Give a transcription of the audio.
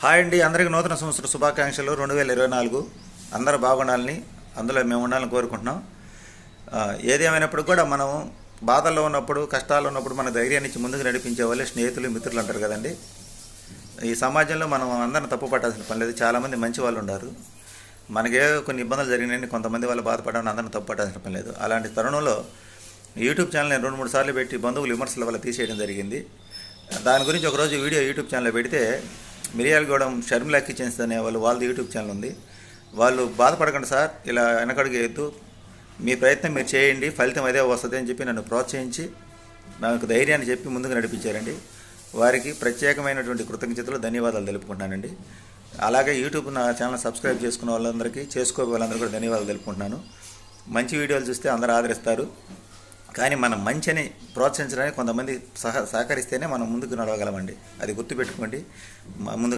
Hi అండి, అందరికీ నూతన సంవత్సర శుభాకాంక్షలు. 2024 అందరూ బాగుండాలని, అందులో మేము ఉండాలని కోరుకుంటున్నాం. ఏదేమైనప్పుడు కూడా మనం బాధల్లో ఉన్నప్పుడు, కష్టాల్లో ఉన్నప్పుడు మన ధైర్యాన్ని ఇచ్చి ముందుకు నడిపించే వాళ్ళే స్నేహితులు, మిత్రులు అంటారు కదండి. ఈ సమాజంలో మనం అందరిని తప్పు పట్టాల్సిన పని లేదు. చాలామంది మంచి వాళ్ళు ఉన్నారు. మనకే కొన్ని ఇబ్బందులు జరిగినాయని కొంతమంది వాళ్ళు బాధపడడం, అందరిని తప్పు పట్టాల్సిన పని లేదు. అలాంటి తరుణంలో యూట్యూబ్ ఛానల్ నేను 2-3 సార్లు పెట్టి బంధువులు విమర్శల వల్ల తీసేయడం జరిగింది. దాని గురించి ఒకరోజు వీడియో యూట్యూబ్ ఛానల్లో పెడితే మిరియాలగూడెం షర్మిలా కిచెన్స్ అనే వాళ్ళది యూట్యూబ్ ఛానల్ ఉంది. వాళ్ళు బాధపడకండి సార్, ఇలా వెనకడుగు వేయద్దు, మీ ప్రయత్నం మీరు చేయండి, ఫలితం అదే వస్తుంది అని చెప్పి నన్ను ప్రోత్సహించి నాకు ధైర్యాన్ని చెప్పి ముందుకు నడిపించారండి. వారికి ప్రత్యేకమైనటువంటి కృతజ్ఞతలు, ధన్యవాదాలు తెలుపుకుంటున్నానండి. అలాగే యూట్యూబ్ నా ఛానల్ సబ్స్క్రైబ్ చేసుకున్న వాళ్ళందరికీ, చేసుకోే వాళ్ళందరూ కూడా ధన్యవాదాలు తెలుపుకుంటున్నాను. మంచి వీడియోలు చూస్తే అందరూ ఆదరిస్తారు, కానీ మనం మంచిని ప్రోత్సహించడానికి కొంతమంది సహకరిస్తేనే మనం ముందుకు నడవగలమండి. అది గుర్తుపెట్టుకోండి. ముందు